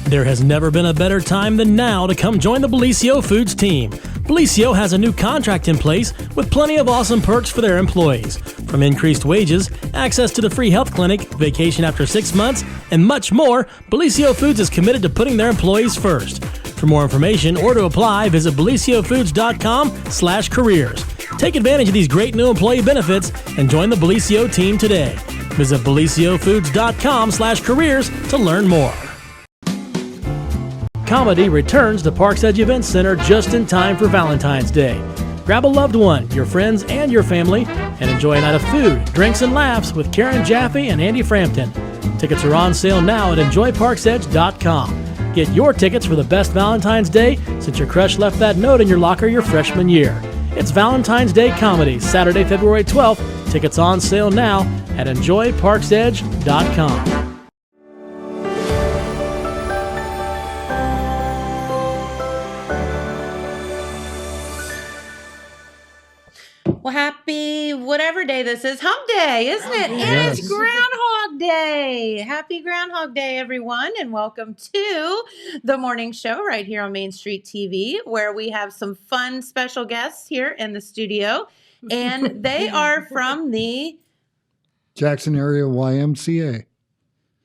There has never been a better time than now to come join the Bellisio Foods team. Bellisio has a new contract in place with plenty of awesome perks for their employees. From increased wages, access to the free health clinic, vacation after 6 months, and much more, Bellisio Foods is committed to putting their employees first. For more information or to apply, visit BellisioFoods.com/careers. Take advantage of these great new employee benefits and join the Bellisio team today. Visit BellisioFoods.com/careers to learn more. Comedy returns to Parks Edge Event Center just in time for Valentine's Day. Grab a loved one, your friends, and your family, and enjoy a night of food, drinks, and laughs with Karen Jaffe and Andy Frampton. Tickets are on sale now at EnjoyParksEdge.com. Get your tickets for the best Valentine's Day since your crush left that note in your locker your freshman year. It's Valentine's Day Comedy, Saturday, February 12th. Tickets on sale now at EnjoyParksEdge.com. Well, happy whatever day this is. Hump Day, isn't it? Yes. It is Groundhog Day. Happy Groundhog Day, everyone, and welcome to the morning show right here on Main Street TV, where we have some fun special guests here in the studio, and they are from the Jackson area YMCA.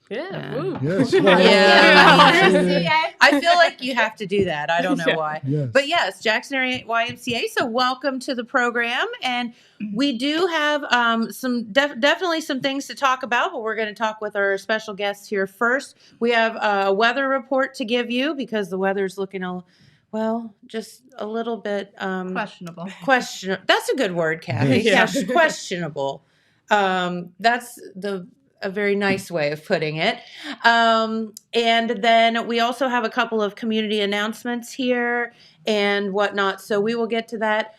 Yeah. Yes. Yeah. I feel like you have to do that. I don't know why. Yes. But yes, Jackson area YMCA. So welcome to the program. And we do have definitely some things to talk about, but we're going to talk with our special guests here first. We have a weather report to give you because the weather's looking just a little bit Questionable. That's a good word, Kathy. Yes. Yeah, questionable. That's a very nice way of putting it. And then we also have a couple of community announcements here and whatnot. So we will get to that.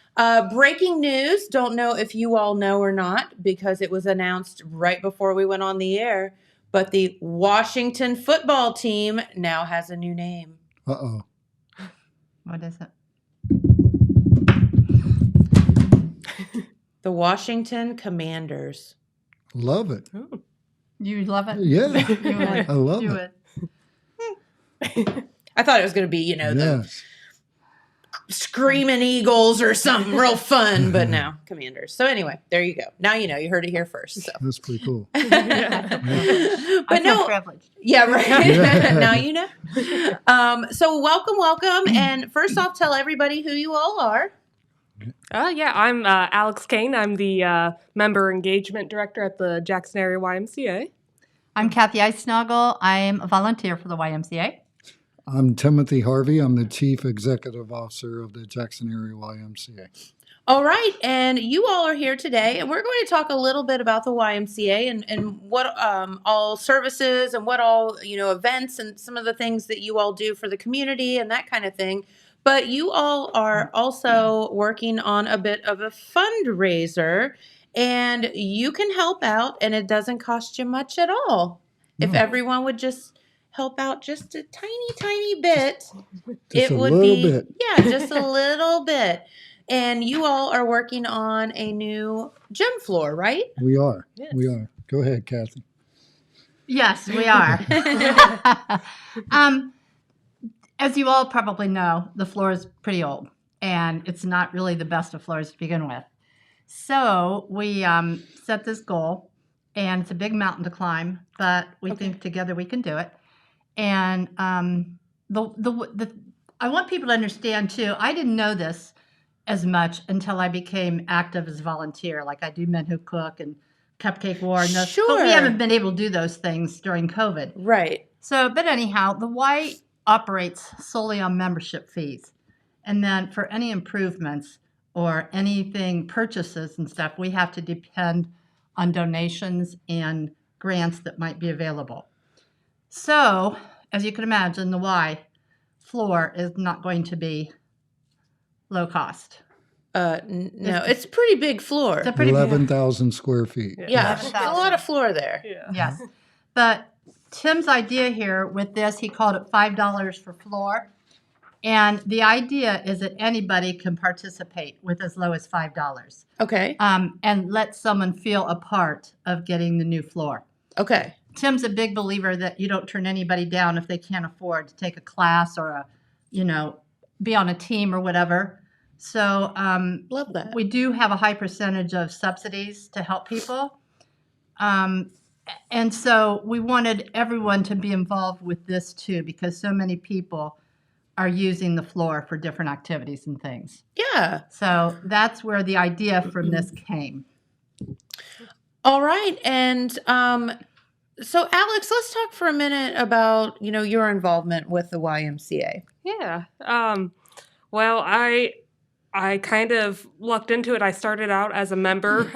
Breaking news. Don't know if you all know or not because it was announced right before we went on the air. But the Washington football team now has a new name. Uh-oh. What is it? The Washington Commanders. Love it. Ooh. You love it? Yeah. You would. I love You it. would. I thought it was going to be, the Yes. Screaming Eagles or something real fun, but no, Commanders. So anyway, there you go. Now you know. You heard it here first. So. That's pretty cool. But I feel privileged. Yeah, right. Yeah. Now you know. So welcome. And first off, tell everybody who you all are. I'm Alex Kane. I'm the Member Engagement Director at the Jackson Area YMCA. I'm Kathy Eisnagel. I'm a volunteer for the YMCA. I'm Timothy Harvey. I'm the Chief Executive Officer of the Jackson Area YMCA. All right. And you all are here today, and we're going to talk a little bit about the YMCA and what all services and what all, events and some of the things that you all do for the community and that kind of thing. But you all are also working on a bit of a fundraiser, and you can help out, and it doesn't cost you much at all. If everyone would just help out just a tiny bit, Just it a would little be bit. just a little bit. And you all are working on a new gym floor, right? We are. Yes. We are. Go ahead, Kathy. Yes, we are. As you all probably know, the floor is pretty old, and it's not really the best of floors to begin with. So we set this goal, and it's a big mountain to climb, but we think together we can do it. And I want people to understand, too, I didn't know this as much until I became active as a volunteer. Like I do Men Who Cook and Cupcake War. And those, Sure. But we haven't been able to do those things during COVID. Right. So, but anyhow, the Y operates solely on membership fees. And then for any improvements or anything, purchases and stuff, we have to depend on donations and grants that might be available. So, as you can imagine, the Y floor is not going to be low cost. No, it's a pretty big floor. It's a pretty 11,000 square feet. Yeah, there's a lot of floor there. Yeah. Yes. But Tim's idea here with this, he called it $5 for floor. And the idea is that anybody can participate with as low as $5. Okay. And let someone feel a part of getting the new floor. Okay. Tim's a big believer that you don't turn anybody down if they can't afford to take a class or be on a team or whatever. So Love that. we do have a high percentage of subsidies to help people. And so we wanted everyone to be involved with this too, because so many people are using the floor for different activities and things. Yeah. So that's where the idea from this came. All right. And so Alex, let's talk for a minute about, your involvement with the YMCA. Yeah. Well, I kind of lucked into it. I started out as a member.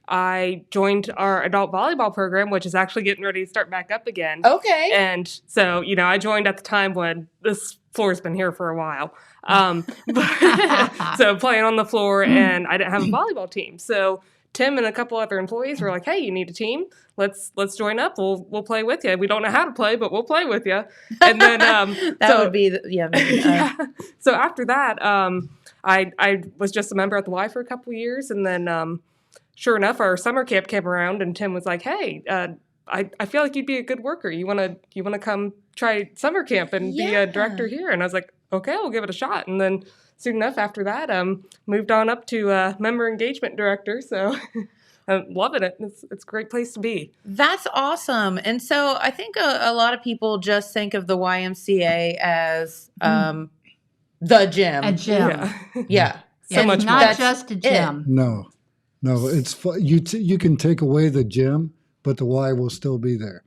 I joined our adult volleyball program, which is actually getting ready to start back up again. Okay. And so, I joined at the time when this floor's been here for a while. So playing on the floor, and I didn't have a volleyball team. So Tim and a couple other employees were like, "Hey, you need a team? Let's join up. We'll play with you. We don't know how to play, but we'll play with you." And then that would be yeah. So after that, I was just a member at the Y for a couple of years, and then sure enough, our summer camp came around, and Tim was like, "Hey, I feel like you'd be a good worker. You wanna come try summer camp and be a director here?" And I was like, "Okay, we'll give it a shot." And then soon enough after that, moved on up to member engagement director. So I'm loving it. It's a great place to be. That's awesome. And so I think a lot of people just think of the YMCA as the gym. A gym. Yeah. So It's much not more. just a gym. No, it's you can take away the gym, but the Y will still be there.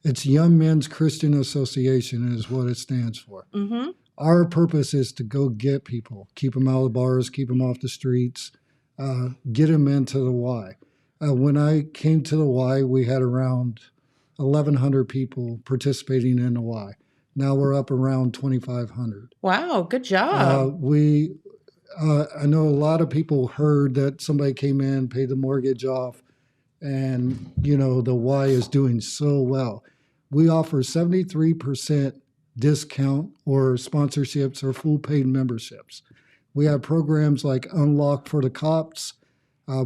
It's Young Men's Christian Association is what it stands for. Mm-hmm. Our purpose is to go get people, keep them out of the bars, keep them off the streets, get them into the Y. When I came to the Y, we had around 1,100 people participating in the Y. Now we're up around 2,500. Wow, good job. I know a lot of people heard that somebody came in, paid the mortgage off, and the Y is doing so well. We offer 73% discount or sponsorships or full paid memberships. We have programs like Unlock for the Cops,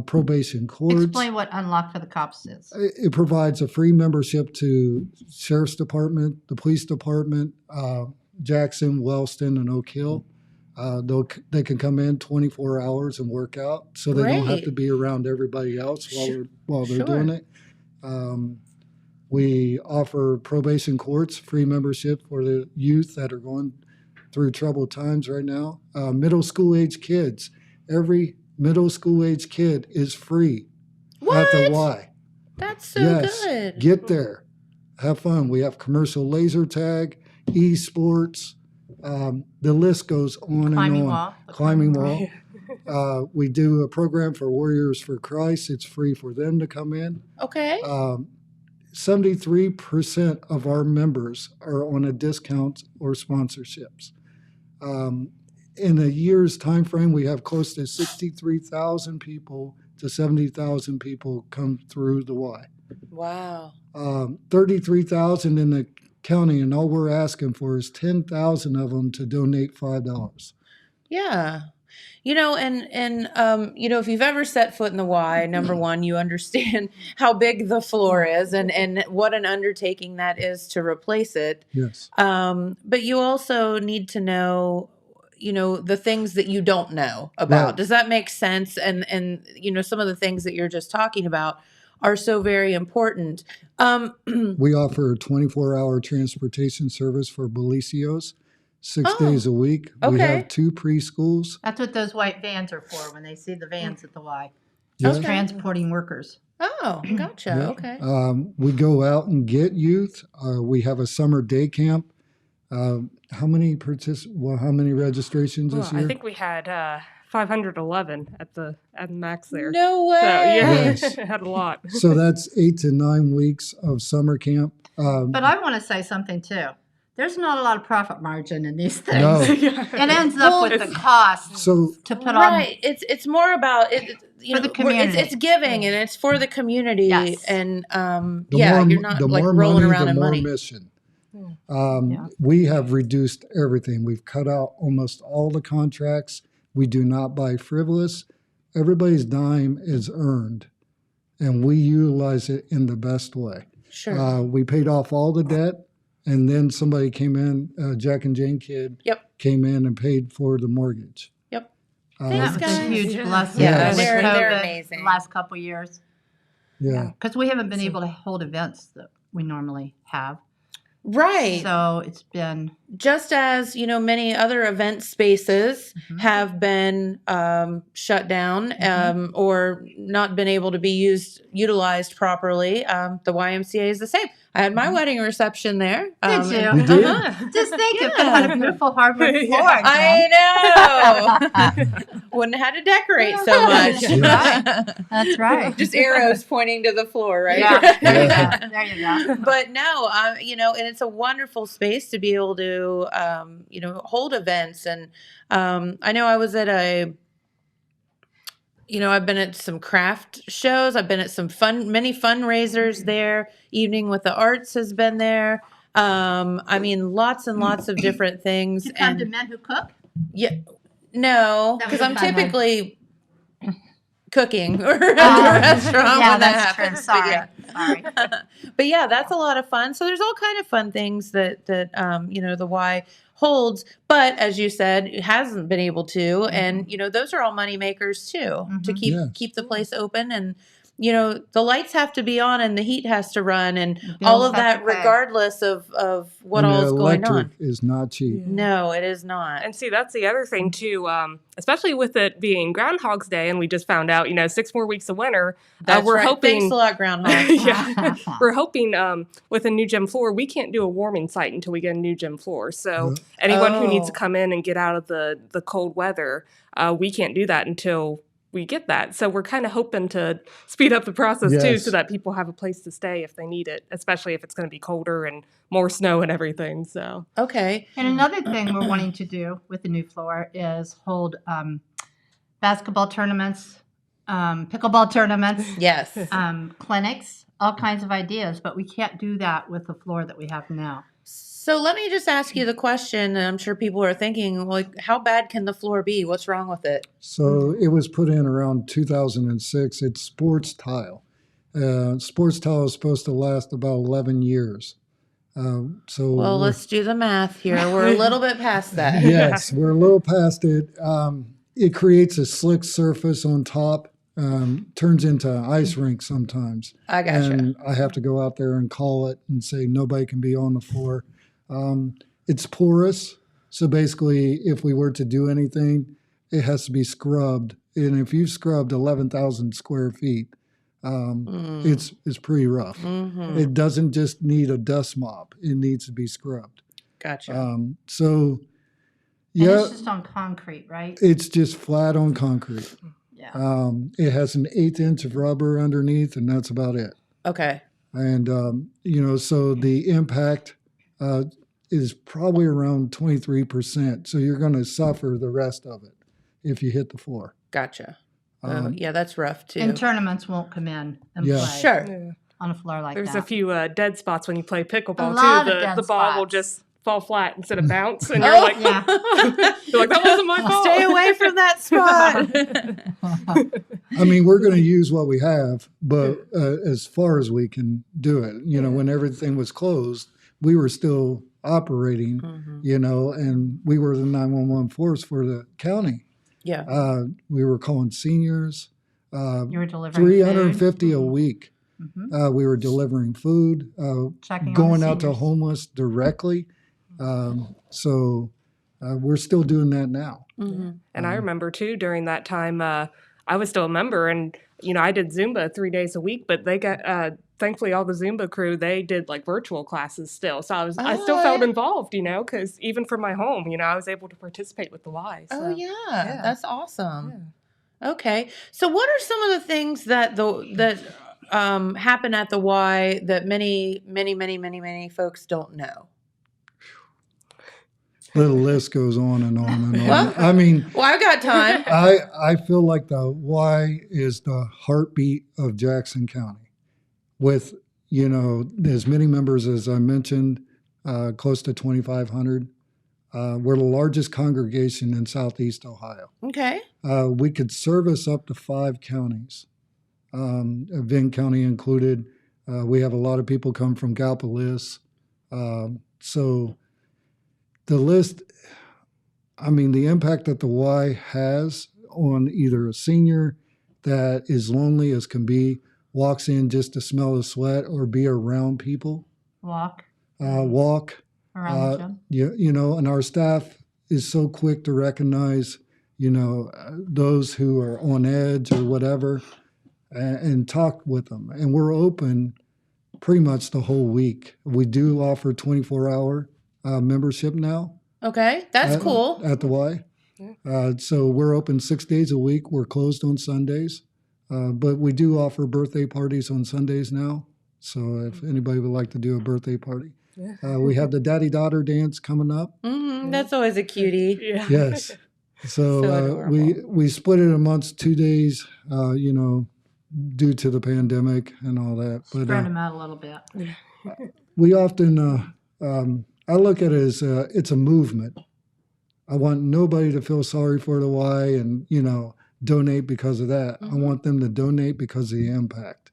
Probation Courts. Explain what Unlock for the Cops is. It provides a free membership to Sheriff's Department, the Police Department, Jackson, Wellston, and Oak Hill. They can come in 24 hours and work out, so they don't have Great. to be around everybody else while they're Sure. doing it. We offer probation courts, free membership for the youth that are going through troubled times right now. Middle school age kids, every middle school age kid is free at the Y. That's so Yes, good. get there, have fun. We have commercial laser tag, esports. The list goes on Climbing and on. wall. Climbing wall. We do a program for Warriors for Christ. It's free for them to come in. Okay. 73% of our members are on a discount or sponsorships. In a year's time frame, we have close to 63,000 people to 70,000 people come through the Y. Wow. 33,000 in the county, and all we're asking for is 10,000 of them to donate $5. Yeah. If you've ever set foot in the Y, number one, you understand how big the floor is and what an undertaking that is to replace it. Yes. But you also need to know, the things that you don't know about. Right. Does that make sense? And some of the things that you're just talking about are so very important. We offer a 24-hour transportation service for Belicios, 6 Oh, days a week. We okay. have 2 preschools. That's what those white vans are for when they see the vans at the Y. Yes. Okay. Transporting workers. Oh, gotcha. Yeah. Okay. We go out and get youth. We have a summer day camp. How many registrations this year? I think we had 511 at the max there. No way. So yeah, Yes. it had a lot. So that's 8 to 9 weeks of summer camp. But I want to say something too. There's not a lot of profit margin in these things. No. Yeah. It ends up with the cost So to put on. Right. It's more about it. For the community. It's giving and it's for the community. Yes. And the you're not the like more rolling money, around the in more money. mission. Yeah. We have reduced everything. We've cut out almost all the contracts. We do not buy frivolous. Everybody's dime is earned, and we utilize it in the best way. Sure. We paid off all the debt, and then somebody came in, Jack and Jane Kid Yep. came in and paid for the mortgage. Yep. Thanks, That was a guys. huge Yeah. blessing. Yeah, with they're COVID amazing. The last couple years. Yeah. Because we haven't been able to hold events that we normally have. Right. So it's been, Just as many other event spaces Mhm. have been shut down Mhm. or not been able to be utilized properly, the YMCA is the same. I had my Mhm. wedding reception there. Did you? You did? Uh-huh. just think if it Yeah. had a beautiful hardwood floor. Yeah. I know. Wouldn't have had to decorate so much. That's right. That's right. Just arrows pointing to the floor, right? Yeah, there you Yeah. go. There you go. But no, and it's a wonderful space to be able to, hold events. And I know I was at I've been at some craft shows. I've been at some many fundraisers there. Evening with the Arts has been there. Lots and lots of different things. Did you come to And Men Who Cook? yeah, no, That because was a I'm fun one. typically cooking or at the Oh, restaurant yeah, when that that's true. happens. But Sorry. yeah. Sorry. But yeah, that's a lot of fun. So there's all kind of fun things that the Y holds. But as you said, it hasn't been able to, and those are all money makers too, to Mhm. Yes. keep the place open. And the lights have to be on and the heat has to run and The all bills of have that, to pay. regardless of what And all the is going electric on. is not cheap. No, it is not. And see, that's the other thing too. Especially with it being Groundhog's Day, and we just found out, 6 more weeks of winter. That's we're right. hoping. Thanks a lot, Groundhog. Yeah, we're hoping with a new gym floor, we can't do a warming site until we get a new gym floor. So Yeah. anyone who needs to Oh. come in and get out of the cold weather, we can't do that until we get that. So we're kind of hoping to speed up the process too, Yes. so that people have a place to stay if they need it, especially if it's going to be colder and more snow and everything. So Okay. And another thing we're wanting to do with the new floor is hold basketball tournaments, pickleball tournaments, Yes. clinics, all kinds of ideas, but we can't do that with the floor that we have now. So let me just ask you the question, and I'm sure people are thinking, like, how bad can the floor be? What's wrong with it? So it was put in around 2006. It's sports tile. Sports tile is supposed to last about 11 years. So Well, we're- let's do the math here. We're a little bit past that. yes, we're a little past it. It creates a slick surface on top, turns into an ice rink sometimes. I gotcha. And I have to go out there and call it and say nobody can be on the floor. It's porous. So basically, if we were to do anything, it has to be scrubbed. And if you've scrubbed 11,000 square feet, it's pretty rough. Mm-hmm. It doesn't just need a dust mop. It needs to be scrubbed. Gotcha. So, And yeah, it's just on concrete, right? it's just flat on concrete. Yeah. It has an 1/8 inch of rubber underneath, and that's about it. Okay. And, so the impact is probably around 23%. So you're going to suffer the rest of it if you hit the floor. Gotcha. Um, Yeah, that's rough too. And tournaments won't come in and Yeah. play Sure. yeah. on a floor like There's that. a few dead spots when you play pickleball A lot too. of dead The ball will spots. just fall flat instead of bounce, and you're Oh, like, yeah. you're like, that wasn't my fault. Stay away from that spot. I mean, we're going to use what we have, but as far as we can do it, when everything was closed, we were still operating, and we were the 911 force for the county. Yeah. We were calling seniors, You were delivering 350 a food. week. Mhm. We were delivering food, Checking on the going out to seniors. homeless directly. So we're still doing that now. Mhm. And I remember too during that time, I was still a member, and I did Zumba 3 days a week. But they got thankfully all the Zumba crew, they did like virtual classes still. So I still felt involved, because even from my home, I was able to participate with the Y. So. Oh yeah, that's awesome. Okay, so what are some of the things that happen at the Y that many folks don't know? The list goes on and on and on. Well- I mean, Well, I've got time. I feel like the Y is the heartbeat of Jackson County, with as many members as I mentioned, close to 2,500. We're the largest congregation in Southeast Ohio. Okay. We could service up to 5 counties, Venn County included. We have a lot of people come from Gallipolis. So the list, I mean, the impact that the Y has on either a senior that is lonely as can be, walks in just to smell the sweat or be around people, walk around the gym. you know, and our staff is so quick to recognize, you know, those who are on edge or whatever, and talk with them. And we're open pretty much the whole week. We do offer 24-hour membership now. Okay, that's cool. At the Y. So we're open 6 days a week. We're closed on Sundays. But we do offer birthday parties on Sundays now. So if anybody would like to do a birthday party. We have the daddy-daughter dance coming up. That's always a cutie. Yeah. Yes. So, adorable. we split it amongst 2 days, you know, due to the pandemic and all that. But Spread them out a little bit. we often, I look at it as it's a movement. I want nobody to feel sorry for the Y and, you know, donate because of that. I want them to donate because of the impact.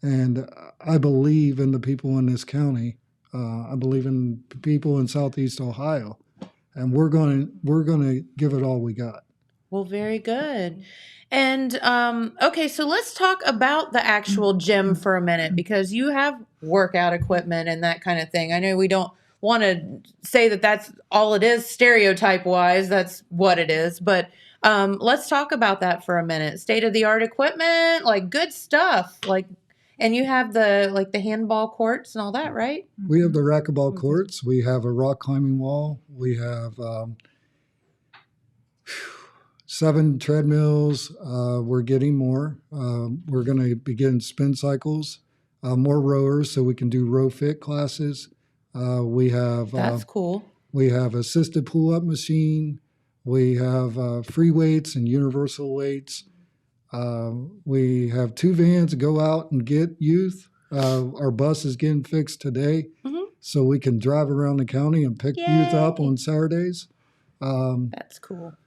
And I believe in the people in this county. I believe in people in Southeast Ohio, and we're going to give it all we got. Well, very good. And okay, so let's talk about the actual gym for a minute, because you have workout equipment and that kind of thing. I know we don't want to say that that's all it is stereotype wise. That's what it is. But let's talk about that for a minute. State of the art equipment, like good stuff, like. And you have the handball courts and all that, right? We have the racquetball courts. We have a rock climbing wall. We have 7 treadmills. We're getting more. We're going to begin spin cycles, more rowers, so we can do row fit classes. We have That's cool. We have assisted pull-up machine. We have free weights and universal weights. We have 2 vans to go out and get youth. Our bus is getting fixed today, so we can drive around the county and pick youth up on Saturdays. That's cool.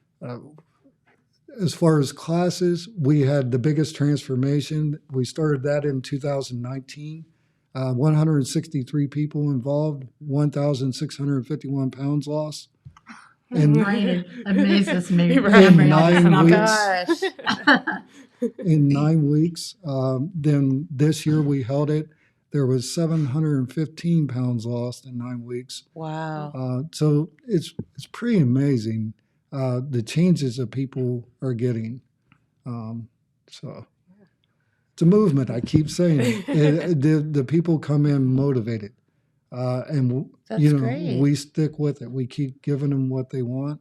As far as classes, we had the biggest transformation. We started that in 2019. 163 people involved, 1,651 pounds lost. It amazes me. In 9 weeks. Gosh. In 9 weeks. Then this year we held it. There was 715 pounds lost in 9 weeks. Wow. So it's pretty amazing the changes that people are getting. So it's a movement. I keep saying it. The people come in motivated, and That's you know great. we stick with it. We keep giving them what they want.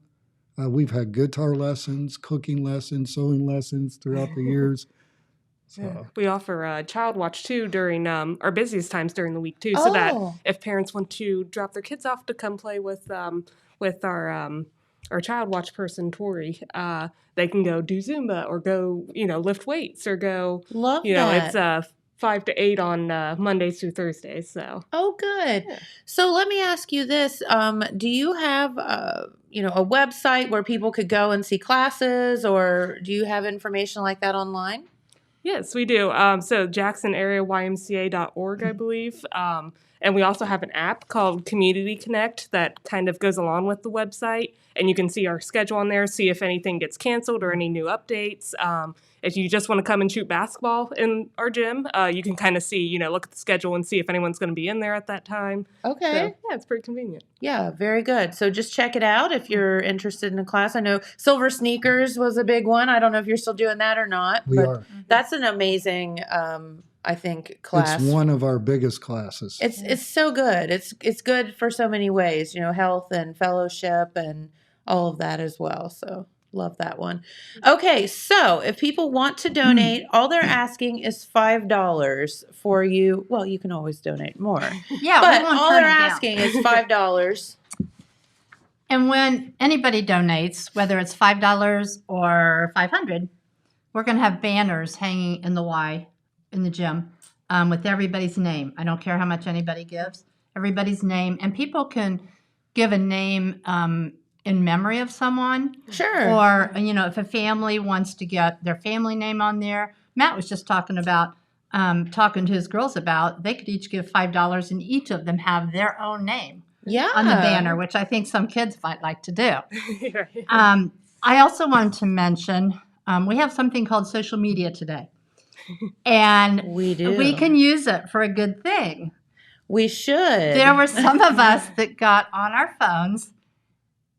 We've had guitar lessons, cooking lessons, sewing lessons throughout the years. So We offer child watch too during our busiest times during the week too, so that if parents want to drop their kids off to come play with our child watch person Tori, they can go do Zumba or go lift weights or go Love it's that. 5 to 8 on Mondays through Thursdays. So Oh, good. So let me ask you this. Do you have, a website where people could go and see classes, or do you have information like that online? yes, we do. So JacksonAreaYMCA.org, I believe. And we also have an app called Community Connect that kind of goes along with the website. And you can see our schedule on there, see if anything gets canceled or any new updates. If you just want to come and shoot basketball in our gym, you can kind of see, look at the schedule and see if anyone's going to be in there at that time. Okay. So, yeah, it's pretty convenient. Yeah, very good. So just check it out if you're interested in a class. I know Silver Sneakers was a big one. I don't know if you're still doing that or not. we but are. That's an amazing, I think, class. It's one of our biggest classes. It's so good. It's good for so many ways, health and fellowship and all of that as well. So love that one. Okay, so if people want to donate, all they're asking is $5 for you. Well, you can always donate more. Yeah, But we won't all turn they're it down. asking is $5. And when anybody donates, whether it's $5 or $500, we're going to have banners hanging in the Y in the gym with everybody's name. I don't care how much anybody gives, everybody's name. And people can give a name in memory of someone. Sure. Or, if a family wants to get their family name on there. Matt was just talking about talking to his girls about, they could each give $5 and each of them have their own name Yeah. on the banner, which I think some kids might like to do. Right. I also wanted to mention we have something called social media today. And We do. we can use it for a good thing. We should. There were some of us that got on our phones,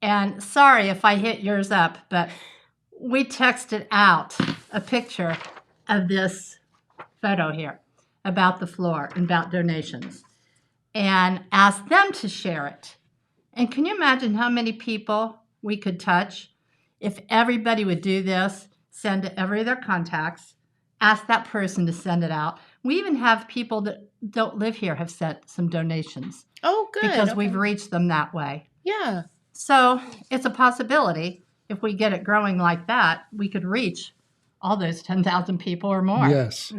and sorry if I hit yours up, but we texted out a picture of this photo here about the floor and about donations and asked them to share it. And can you imagine how many people we could touch if everybody would do this, send to every of their contacts, ask that person to send it out. We even have people that don't live here have sent some donations Oh, good. because Okay. we've reached them that way. Yeah. So it's a possibility. If we get it growing like that, we could reach all those 10,000 people or more. Yes.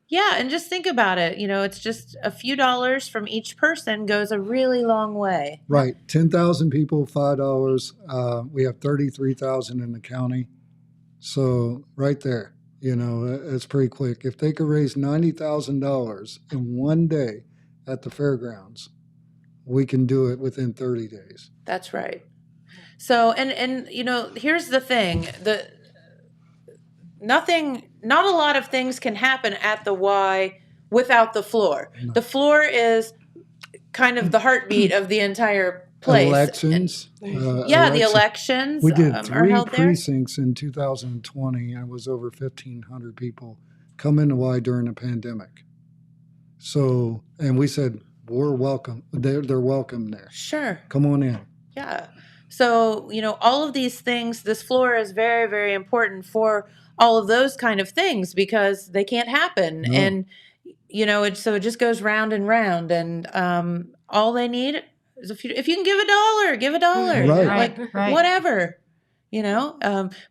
Yeah, and just think about it. It's just a few dollars from each person goes a really long way. Right. 10,000 people, $5. We have 33,000 in the county. So right there, it's pretty quick. If they could raise $90,000 in one day at the fairgrounds, we can do it within 30 days. That's right. So, and here's the thing: not a lot of things can happen at the Y without the floor. No. The floor is kind of the heartbeat of the entire place. Elections. The elections We did are 3 held there. precincts in 2020. I was over 1,500 people come into Y during the pandemic. So, and we said, we're welcome. They're welcome there. Sure. Come on in. Yeah. So, all of these things, this floor is very, very important for all of those kind of things because they can't happen. No. And, so it just goes round and round. And all they need is if you can give $1, give $1. Right. Right. Whatever.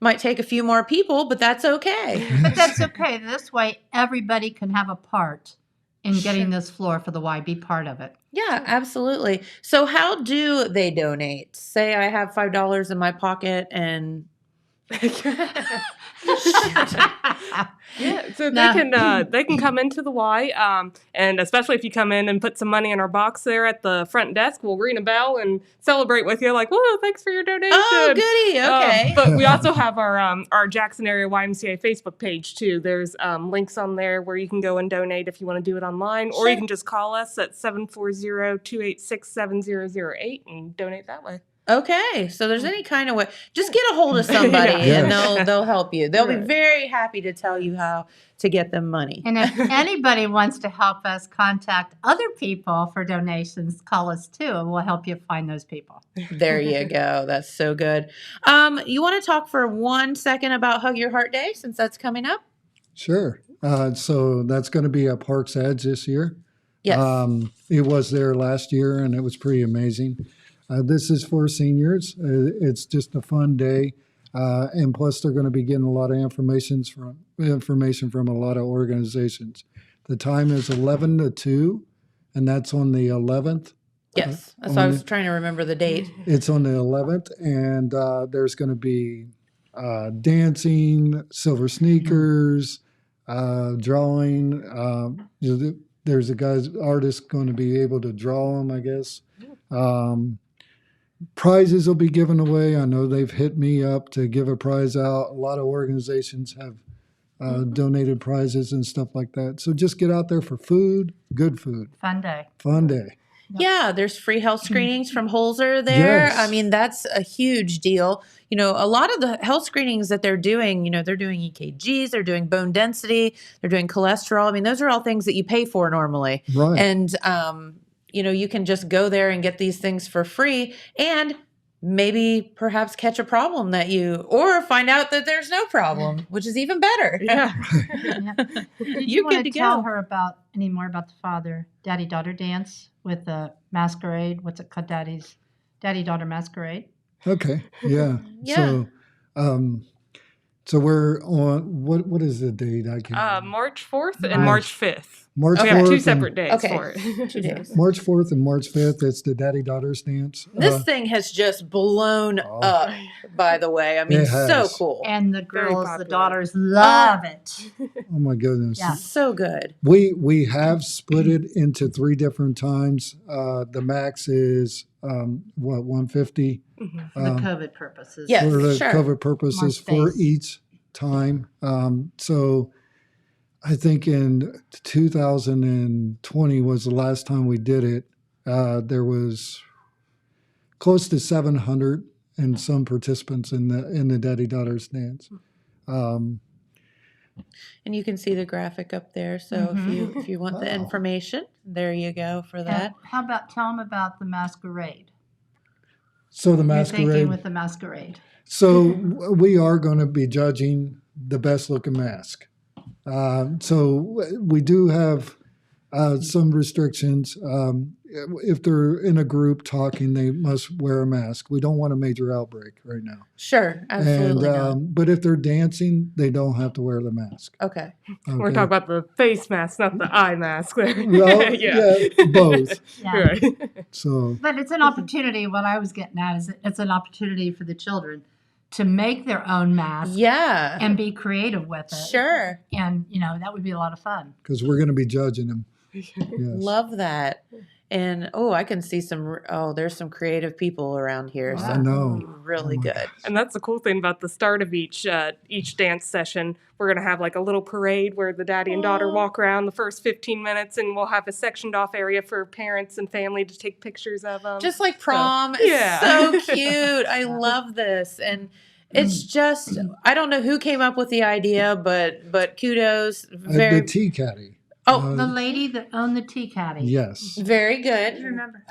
Might take a few more people, but that's okay. But that's okay. This way, everybody can have a part in getting this floor for the Y, be part of it. Yeah, absolutely. So how do they donate? Say I have $5 in my pocket and Yeah, so No. they can come into the Y, and especially if you come in and put some money in our box there at the front desk, we'll ring a bell and celebrate with you, like, "Whoa, thanks for your donation!" oh, goody. Okay. But we also have our Jackson Area YMCA Facebook page too. There's links on there where you can go and donate if you want to do it online, or you Sure. can just call us at 740-286-7008 and donate that way. Okay, so there's any kind of way, just get a hold of somebody Yeah. and Yes. they'll help you. They'll be Right. very happy to tell you how to get them money. And if anybody wants to help us contact other people for donations, call us too, and we'll help you find those people. There you go. That's so good. You want to talk for 1 second about Hug Your Heart Day since that's coming up? Sure. So that's going to be at Parks Edge this year. Yes. It was there last year, and it was pretty amazing. This is for seniors. It's just a fun day, and plus they're going to be getting a lot of information from a lot of organizations. The time is 11 to 2, and that's on the 11th. Yes. That's why I was trying to remember the date. It's on the 11th, and there's going to be dancing, silver sneakers, drawing. There's a artist going to be able to draw them, I guess. Prizes will be given away. I know they've hit me up to give a prize out. A lot of organizations have donated prizes and stuff like that. So just get out there for food, good food, Fun day. fun day. Yeah, there's free health screenings from Holzer there. Yes. I mean, that's a huge deal. A lot of the health screenings that they're doing, they're doing EKGs, they're doing bone density, they're doing cholesterol. I mean, those are all things that you pay for normally. Right. And, you can just go there and get these things for free and maybe perhaps catch a problem or find out that there's no problem, which is even better. Yeah. Yeah. Did You're you want good to to tell go. her about any more about the daddy-daughter dance with the Masquerade? What's it called? Daddy-daughter Masquerade? Okay. Yeah. Yeah. So So we're on, what is the date? I can't. March 4th and March 5th. March We have 4th two and- separate days Okay. for it. 2 days. March 4th and March 5th. It's the daddy-daughter dance. This thing has just blown up, by the way. I mean, It so has. cool. And the Very girls, the popular. daughters love it. Oh my goodness. Yeah. So good. We have split it into 3 different times. The max is 150 For the Um, COVID purposes. Yes. for the sure. COVID purposes for space. each time. So I think in 2020 was the last time we did it. There was close to 700 and some participants in the Daddy Daughters dance. And you can see the graphic up there. So if you want the Wow. information, there you go for that. And how about, tell them about the masquerade. So the You're thinking masquerade. with the masquerade. So we are going to be judging the best looking mask. So we do have some restrictions. If they're in a group talking, they must wear a mask. We don't want a major outbreak right now. Sure, absolutely not. But if they're dancing, they don't have to wear the mask. Okay. We're Okay? talking about the face mask, not the eye mask. There. Well, yeah, both. Yeah. Right. So But it's an opportunity. What I was getting at is it's an opportunity for the children to make their own mask Yeah. and be creative with it. Sure. And, that would be a lot of fun. because we're going to be judging them. Yes. Love that. And I can see there's some creative people around here. So I know. really Oh my good. And that's the cool thing about the start of each dance session. We're gonna have like a little parade where the daddy and daughter walk around the first 15 minutes, and we'll have a sectioned off area for parents and family to take pictures of them. Just like prom. yeah. It's so cute. I love this. And it's just I don't know who came up with the idea, but kudos. Very The tea caddy. The lady that owned the tea caddy. Yes. very Do good. you remember?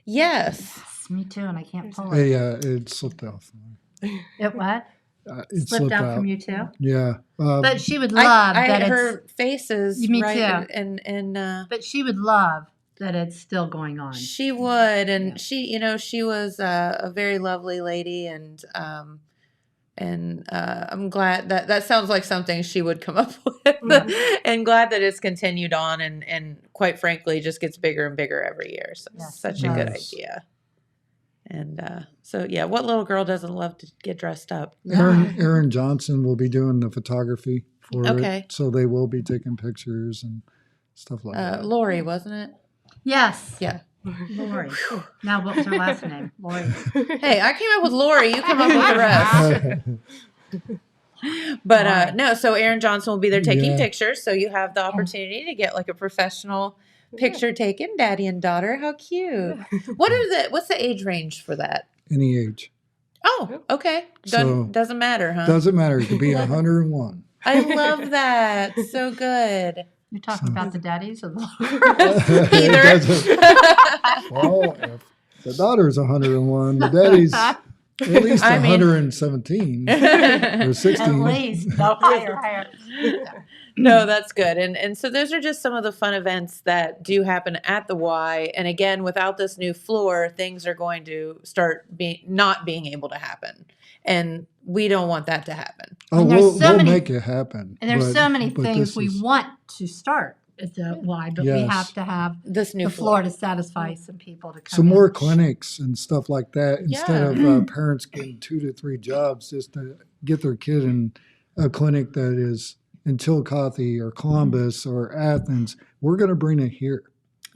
Yes. Me too, and I can't pull Hey, it. it slipped off. It what? It Slipped out from you too? Yeah. But she would love I that her faces Me right too. and but she would love that it's still going on. she would, and she was a very lovely lady, and I'm glad that sounds like something she would come up with, and glad that it's continued on, and quite frankly, just gets bigger and bigger every year. So Yes, it's such it a good does. idea. And so yeah, what little girl doesn't love to get dressed up? Aaron Johnson will be doing the photography for Okay. it. So they will be taking pictures and stuff like that. Lori, wasn't it? Yes. Yeah. Lori. Now, what's her last name? Lori. Hey, I came up with Lori. You come up with the rest. But no, so Aaron Johnson will be there taking Yeah. pictures. So you have the opportunity to get like a professional picture taken, daddy and daughter. How cute! What's the age range for that? Any age. Oh, okay. So- Doesn't matter, huh? Doesn't matter. It could be 101. I love that. So good. You're talking about the daddies or the It doesn't- well, if the daughter's 101, the daddy's at least I mean- 117 or At 16. least. No, higher. No, that's good. And so those are just some of the fun events that do happen at the Y. And again, without this new floor, things are going to start not being able to happen. And we don't want that to happen. Oh, And there's we'll so many- make it happen. And there's but- so many but things this we is- want to start at the Y, but we Yes. have to have This new the floor to satisfy some people to come Some in. more clinics and stuff like that instead Yeah. of parents getting 2 to 3 jobs just to get their kid in a clinic that is in Chillicothe or Columbus or Athens. We're going to bring it here.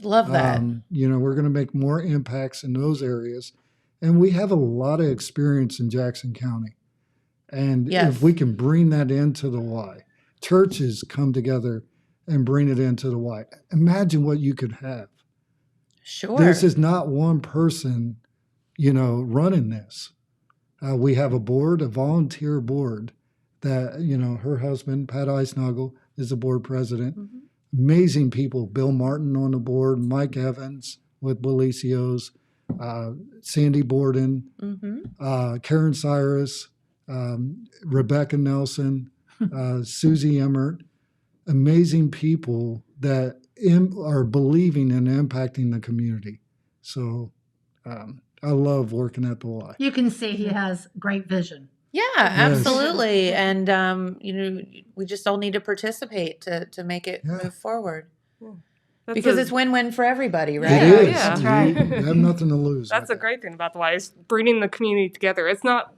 Love that. We're going to make more impacts in those areas. And we have a lot of experience in Jackson County. And Yes. if we can bring that into the Y, churches come together and bring it into the Y. Imagine what you could have. Sure. This is not one person, running this. We have a board, a volunteer board that, her husband, Pat Eisnagel, is the board president. Mhm. Amazing people. Bill Martin on the board, Mike Evans with Belicios, Sandy Borden, Karen Cyrus, Rebecca Nelson, Susie Emmert. Amazing people that are believing and impacting the community. So I love working at the Y. You can see he has great vision. Yeah, absolutely. And, we just all need to participate to make it Yeah. move forward. That's Because a- it's win-win for everybody, right? It is. Yeah. That's right. You have nothing to lose. That's with a great thing about the Y, is bringing the community together.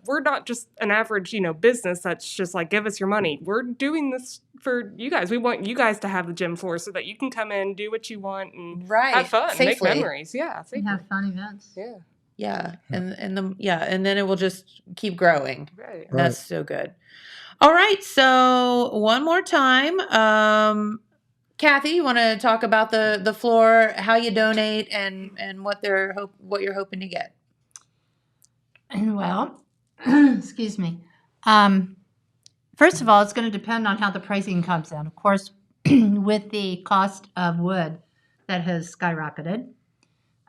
We're not just an average, business that's just like, give us your money. We're doing this for you guys. We want you guys to have the gym floor so that you can come in, do what you want, and Right. have fun, Safely. make memories. Yeah, And safely. have fun events. Yeah, Yeah. And then it will just keep growing. right. Right. That's so good. All right. So one more time. Kathy, you want to talk about the floor, how you donate, and what you're hoping to get? Well, excuse me. First of all, it's going to depend on how the pricing comes in. Of course, with the cost of wood that has skyrocketed,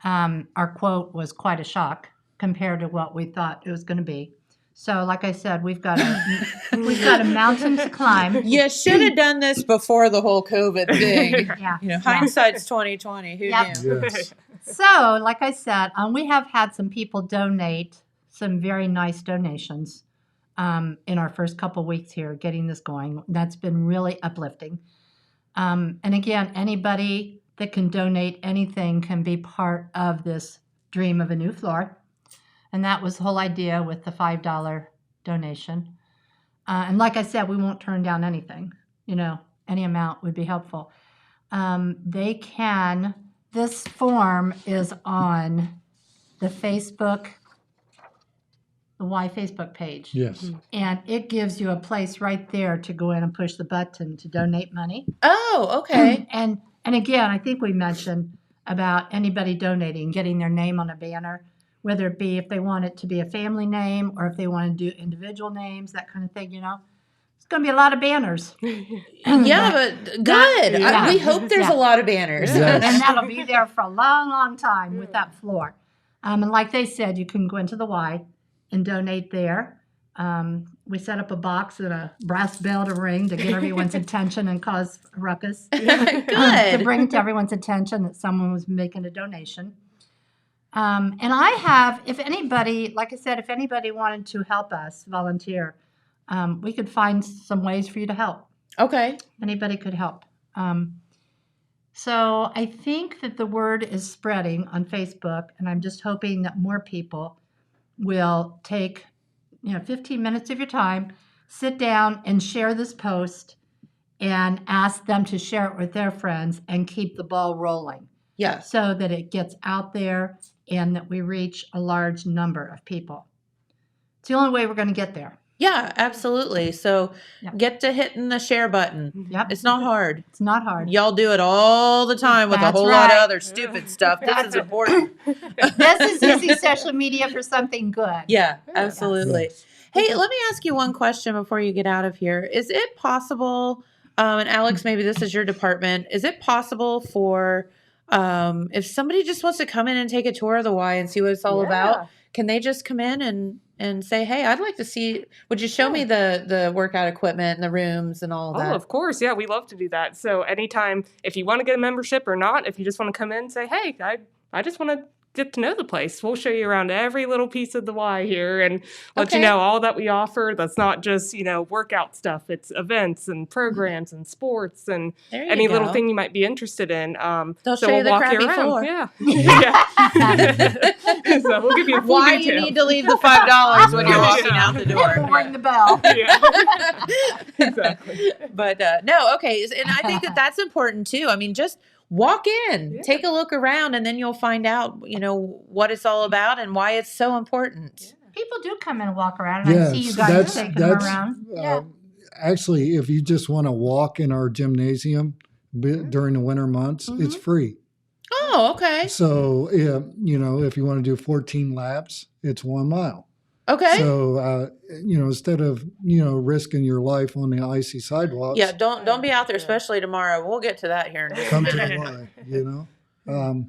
our quote was quite a shock compared to what we thought it was going to be. So, like I said, we've got a mountain to climb. You should have done this before the whole COVID thing. Yeah. Hindsight's 2020. Who Yep. knew? Yes. So, like I said, we have had some people donate some very nice donations in our first couple weeks here, getting this going. That's been really uplifting. And again, anybody that can donate anything can be part of this dream of a new floor. And that was the whole idea with the $5 donation. And like I said, we won't turn down anything. Any amount would be helpful. This form is on the Y Facebook page. Yes. And it gives you a place right there to go in and push the button to donate money. Oh, okay. And again, I think we mentioned about anybody donating, getting their name on a banner, whether it be if they want it to be a family name or if they want to do individual names, that kind of thing, It's going to be a lot of banners. Yeah, but good. Yeah. We hope there's Yeah. a lot of banners. Yes. And that'll be there for a long, long time with that floor. And like they said, you can go into the Y and donate there. We set up a box and a brass bell to ring to get everyone's attention and cause a ruckus. To Good. bring it to everyone's attention that someone was making a donation. And I have, if anybody, like I said, if anybody wanted to help us volunteer, we could find some ways for you to help. Okay. Anybody could help. So I think that the word is spreading on Facebook, and I'm just hoping that more people will take 15 minutes of your time, sit down and share this post and ask them to share it with their friends and keep the ball rolling Yes. so that it gets out there and that we reach a large number of people. It's the only way we're going to get there. Yeah, absolutely. So Yeah. get to hitting the share button. Yep. It's not hard. It's not hard. Y'all do it all the time with a That's whole lot of right. other stupid stuff. This is important. This is using social media for something good. Yeah, absolutely. Yes. Hey, let me ask you one question before you get out of here. Is it possible, and Alex, maybe this is your department, is it possible for if somebody just wants to come in and take a tour of the Y and see what it's all about, can they just come in and say, hey, I'd like to see, would you show me the workout equipment and the rooms and all of that? Oh, of course. Yeah, we love to do that. So anytime, if you want to get a membership or not, if you just want to come in and say, hey, I just want to get to know the place, we'll show you around every little piece of the Y here and let you Okay. know all that we offer. That's not just, workout stuff. It's events and programs and sports and There you any go. little thing you might be interested in. They'll so show you we'll the walk crappy you around. floor. Yeah. Yeah. So we'll give you a full Why detail. you need to leave the $5 when you're Yeah. walking out the door. Ring the bell. Yeah. Exactly. But no, okay. And I think that that's important too. I mean, just walk in, Yeah. take a look around, and then you'll find out, what it's all about and why it's so important. People do come in and walk around, and I see you guys that's taking them that's around. actually, if you just want to walk in our gymnasium during the winter months, it's free. Oh, okay. So if you want to do 14 laps, it's 1 mile. Okay. So instead of risking your life on the icy sidewalks, Yeah, don't be out there, especially tomorrow. We'll get to that here in just a come to minute. the Y.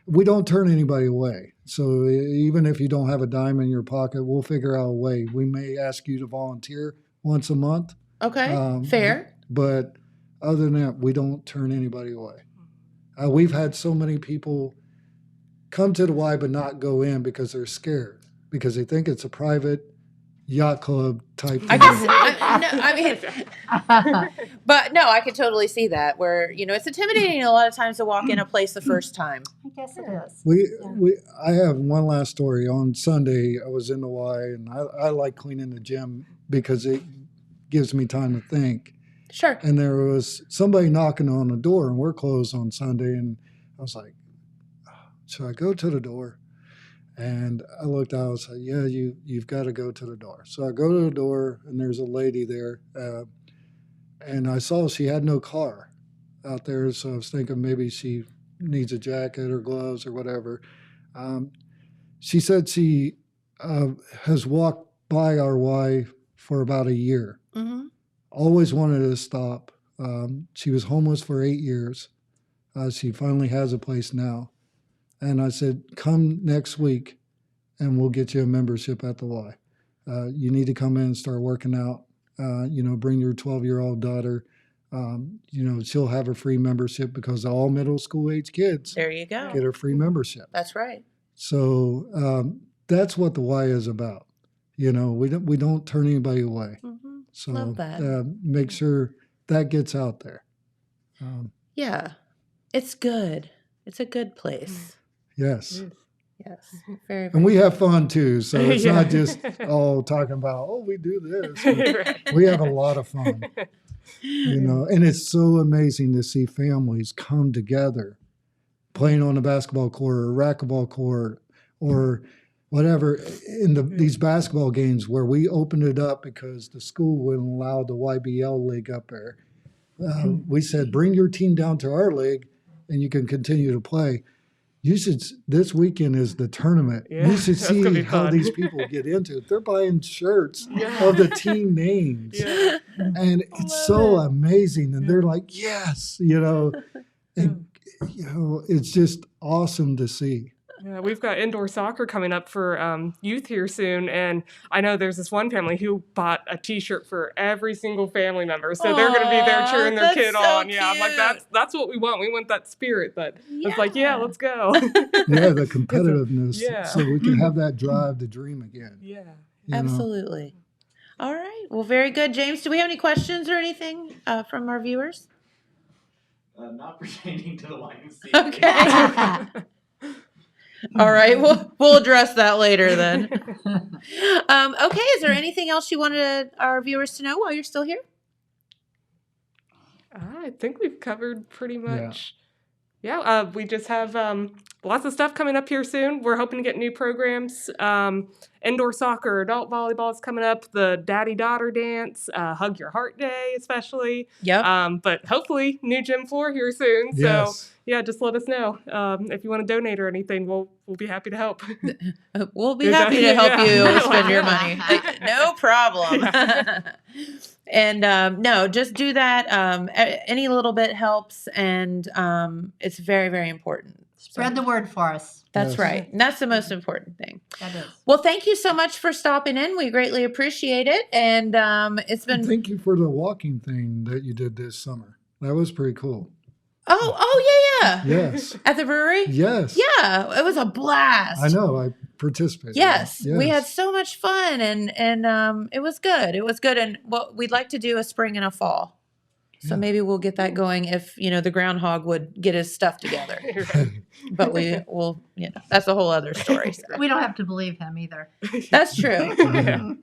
We don't turn anybody away. So even if you don't have a dime in your pocket, we'll figure out a way. We may ask you to volunteer once a month, Okay, fair. but other than that, we don't turn anybody away. We've had so many people come to the Y but not go in because they're scared, because they think it's a private yacht club type I thing. can see, but no, I could totally see that where, it's intimidating a lot of times to walk in a place the first time. I guess it is. I have one last story. On Sunday, I was in the Y, and I like cleaning the gym because it gives me time to think. Sure. And there was somebody knocking on the door, and we're closed on Sunday. And I was like, should I go to the door? And I looked out, I was like, yeah, you've got to go to the door. So I go to the door, and there's a lady there. And I saw she had no car out there. So I was thinking maybe she needs a jacket or gloves or whatever. She said she has walked by our Y for about a year. Mm-hmm. Always wanted to stop. She was homeless for 8 years. She finally has a place now. And I said, come next week and we'll get you a membership at the Y. You need to come in and start working out. Bring your 12-year-old daughter. She'll have a free membership because all middle school age kids There you go. get a free membership. That's right. So that's what the Y is about. We don't turn anybody away. Mm-hmm. So Love that. make sure that gets out there. Yeah. It's good. It's a good place. Yes. Yes. Very, very And we have fun too. So it's Yeah. not just talking about, we do this. We have a lot of fun. And it's so amazing to see families come together playing on a basketball court or a racquetball court or whatever in these basketball games where we opened it up because the school wouldn't allow the YBL league up there. We said, bring your team down to our league and you can continue to play. This weekend is the tournament. Yeah, you should that's gonna see be how fun. these people get into it. They're buying shirts of the team names. Yeah. And it's so amazing. And they're like, yes, and, it's just awesome to see. Yeah, we've got indoor soccer coming up for youth here soon, and I know there's this one family who bought a T-shirt for every single family member, so they're going to be there Aw, cheering their that's kid so on. Yeah, I'm like cute. that's what we want. We want that spirit. That it's like, yeah, let's go. Yeah, the competitiveness. Yeah. So we can have that drive to dream again. Yeah. Absolutely. All right. Well, very good. James, do we have any questions or anything from our viewers? Not pertaining to the YMCA. Okay. All right. We'll address that later then. Okay. Is there anything else you wanted our viewers to know while you're still here? I think we've covered pretty much. Yeah, we just have lots of stuff coming up here soon. We're hoping to get new programs. Indoor soccer, adult volleyball is coming up. The daddy-daughter dance, Hug Your Heart Day especially. Yep. But hopefully new gym floor here soon. Yes. So yeah, just let us know. If you want to donate or anything, we'll be happy to help. We'll be happy to help you spend your money. No problem. And no, just do that. Any little bit helps, and it's very, very important. Spread the word for us. That's Yes. right. And that's the most important thing. That is. Well, thank you so much for stopping in. We greatly appreciate it. And it's been Thank you for the walking thing that you did this summer. That was pretty cool. oh yeah. Yes. At the brewery? Yes. Yeah, it was a blast. I know. I participated. Yes, we had so much fun, and it was good. It was good, and what we'd like to do a spring and a fall. So Yeah. maybe we'll get that going if the groundhog would get his stuff together. But we'll that's a whole other story. We don't have to believe him either. That's true. Yeah.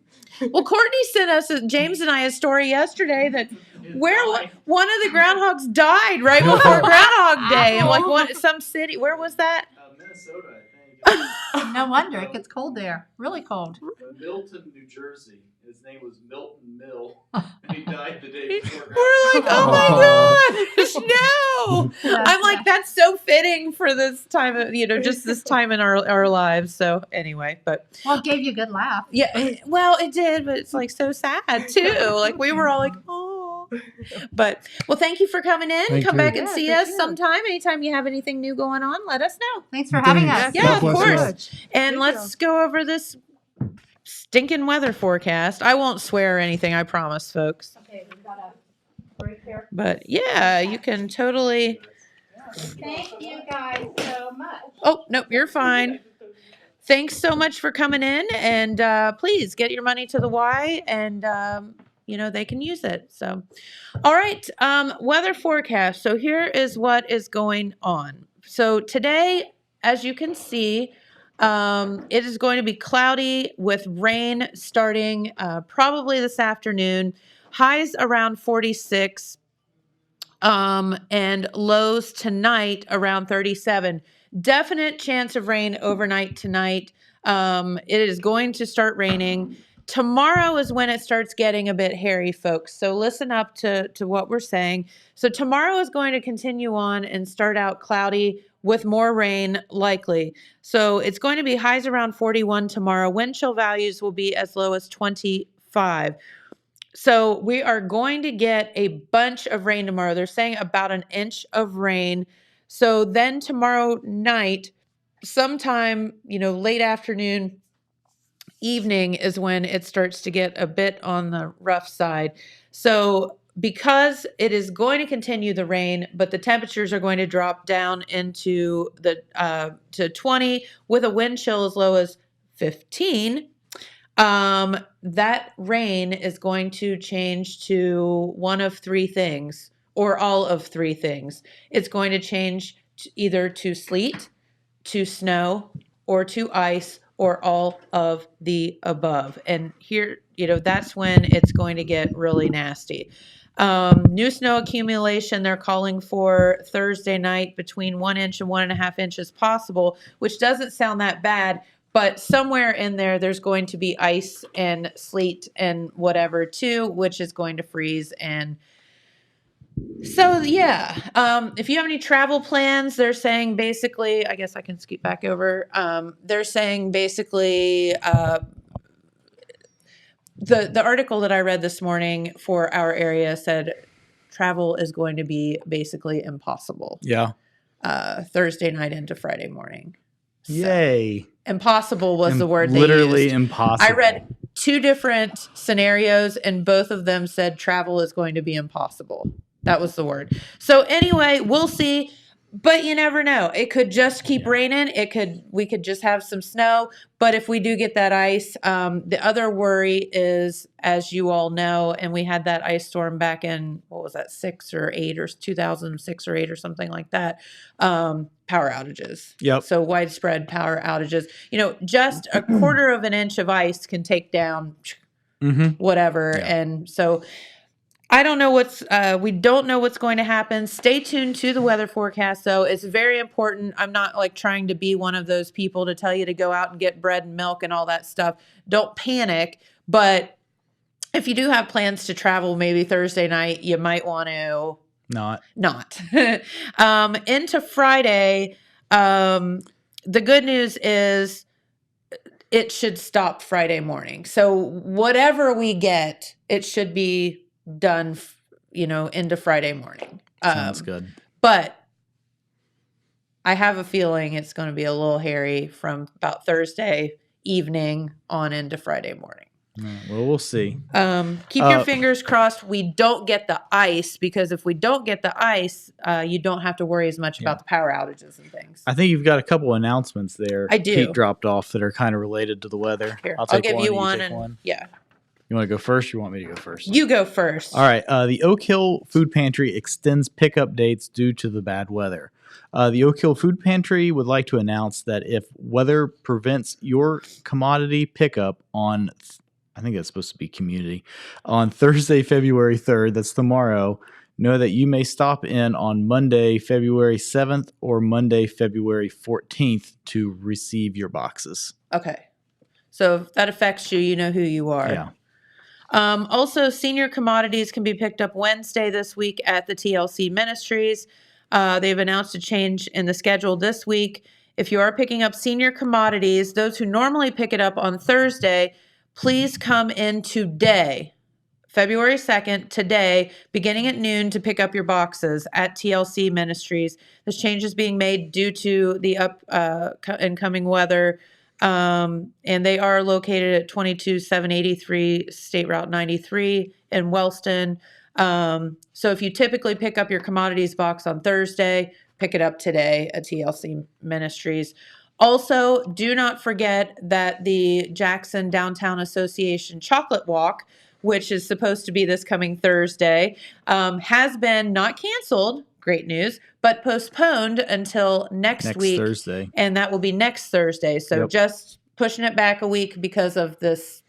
Well, Courtney sent us James and I a story yesterday that one of the groundhogs died right before Groundhog Day, and like some city. Where was that? Minnesota, I think. No wonder. It gets cold there. Really cold. Milton, New Jersey. His name was Milton Mill, and he died the day before. We're like, oh my gosh, no! Yeah. I'm like, that's so fitting for this time of just this time in our lives. So anyway, but Well, it gave you a good laugh. yeah, well, it did, but it's like so sad too. Like we were all like, oh. But well, thank you for coming in. Thank Come you. back and Yeah, see thank us you. sometime. Anytime you have anything new going on, let us know. Thanks for having us. Thanks. Yeah, God of bless you all. course. And Thank let's go over this stinking weather forecast. I won't swear or anything, I promise, folks. Okay, we've got a break here. But yeah, you can totally. Thank you guys so much. Oh, nope, you're fine. thanks so much for coming in, and please get your money to the Y, and they can use it. So, all right, weather forecast. So here is what is going on. So today, as you can see, it is going to be cloudy with rain starting probably this afternoon. Highs around 46. And lows tonight around 37. Definite chance of rain overnight tonight. It is going to start raining. Tomorrow is when it starts getting a bit hairy, folks. So listen up to what we're saying. So tomorrow is going to continue on and start out cloudy with more rain likely. So it's going to be highs around 41 tomorrow. Wind chill values will be as low as 25. So we are going to get a bunch of rain tomorrow. They're saying about an inch of rain. So then tomorrow night, sometime, late afternoon, evening is when it starts to get a bit on the rough side. So because it is going to continue the rain, but the temperatures are going to drop down into the to 20 with a wind chill as low as 15. That rain is going to change to one of three things or all of three things. It's going to change either to sleet, to snow, or to ice, or all of the above. And here, that's when it's going to get really nasty. New snow accumulation, they're calling for Thursday night between 1 inch and 1.5 inches possible, which doesn't sound that bad. But somewhere in there, there's going to be ice and sleet and whatever too, which is going to freeze. And so, yeah, if you have any travel plans, they're saying basically, I guess I can scoot back over. They're saying basically, the article that I read this morning for our area said travel is going to be basically impossible. Yeah. Thursday night into Friday morning. So. Yay. Impossible was the word they literally used. impossible. I read 2 different scenarios, and both of them said travel is going to be impossible. That was the word. So anyway, we'll see. But you never know. It could just keep raining. We could just have some snow. But if we do get that ice, the other worry is, as you all know, and we had that ice storm back in, what was that, 6 or 8 or 2006 or 8 or something like that. Power outages. Yep. So widespread power outages. Just a quarter of an inch of ice can take down whatever. Yeah. And so I don't know we don't know what's going to happen. Stay tuned to the weather forecast, though. It's very important. I'm not trying to be one of those people to tell you to go out and get bread and milk and all that stuff. Don't panic. But if you do have plans to travel, maybe Thursday night, you might want to not. Into Friday, the good news is it should stop Friday morning. So whatever we get, it should be done, into Friday morning. Sounds good. But I have a feeling it's going to be a little hairy from about Thursday evening on into Friday morning. Well, we'll see. Keep your fingers crossed we don't get the ice, because if we don't get the ice, you don't have to worry as much about the power outages and things. I think you've got a couple announcements there. I do. Kate dropped off that are kind of related to the weather. Here, I'll give you one. Yeah. You want to go first? Or you want me to go first? You go first. All right. The Oak Hill Food Pantry extends pickup dates due to the bad weather. The Oak Hill Food Pantry would like to announce that if weather prevents your commodity pickup on, I think that's supposed to be community, on Thursday, February 3rd, that's tomorrow, know that you may stop in on Monday, February 7th or Monday, February 14th to receive your boxes. Okay. So if that affects you, you know who you are. Yeah. Also, senior commodities can be picked up Wednesday this week at the TLC Ministries. They've announced a change in the schedule this week. If you are picking up senior commodities, those who normally pick it up on Thursday, please come in today, February 2nd, today, beginning at noon, to pick up your boxes at TLC Ministries. This change is being made due to the incoming weather. And they are located at 22783 State Route 93 in Wellston. So if you typically pick up your commodities box on Thursday, pick it up today at TLC Ministries. Also, do not forget that the Jackson Downtown Association Chocolate Walk, which is supposed to be this coming Thursday, has been not canceled, great news, but postponed until next week. Thursday. And that will be next Thursday. So Yep. just pushing it back a week because of this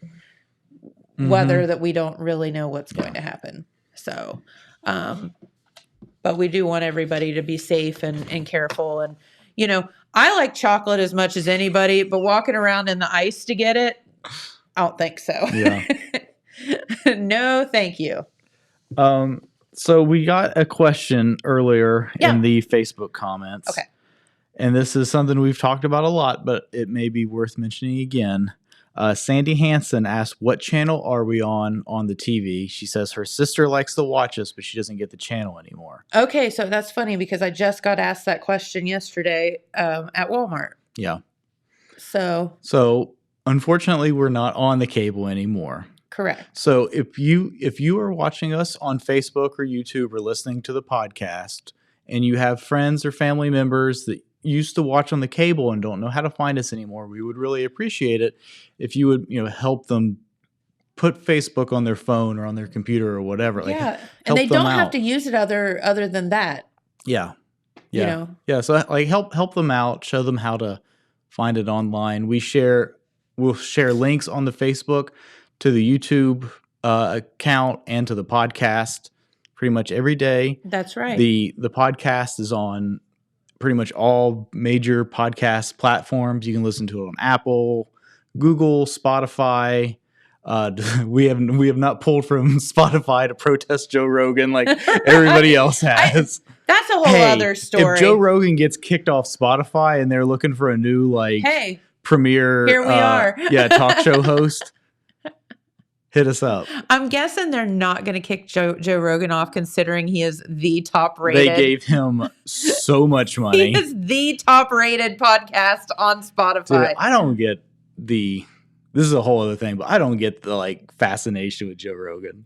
weather that we don't really know what's going to happen. So, but we do want everybody to be safe and careful. And, you know, I like chocolate as much as anybody, but walking around in the ice to get it, I don't think so. Yeah. No, thank you. So we got a question earlier Yeah. in the Facebook comments. Okay. And this is something we've talked about a lot, but it may be worth mentioning again. Sandy Hansen asked, what channel are we on the TV? She says her sister likes to watch us, but she doesn't get the channel anymore. Okay, so that's funny because I just got asked that question yesterday at Walmart. Yeah. So, Unfortunately, we're not on the cable anymore. correct. So if you are watching us on Facebook or YouTube or listening to the podcast and you have friends or family members that used to watch on the cable and don't know how to find us anymore, we would really appreciate it if you would, help them put Facebook on their phone or on their computer or whatever. Yeah, help and they them don't have out. to use it other than that. Yeah. You Yeah. know. Yeah. So help them out, show them how to find it online. We'll share links on the Facebook to the YouTube account and to the podcast pretty much every day. That's right. The podcast is on pretty much all major podcast platforms. You can listen to it on Apple, Google, Spotify. We have not pulled from Spotify to protest Joe Rogan like everybody else has. That's a whole other story. If Joe Rogan gets kicked off Spotify and they're looking for a new hey, premier here we are. talk show host, hit us up. I'm guessing they're not going to kick Joe Rogan off, considering he is the top rated. They gave him so much money. He is the top rated podcast on Spotify. Dude, I don't get this is a whole other thing, but I don't get the fascination with Joe Rogan.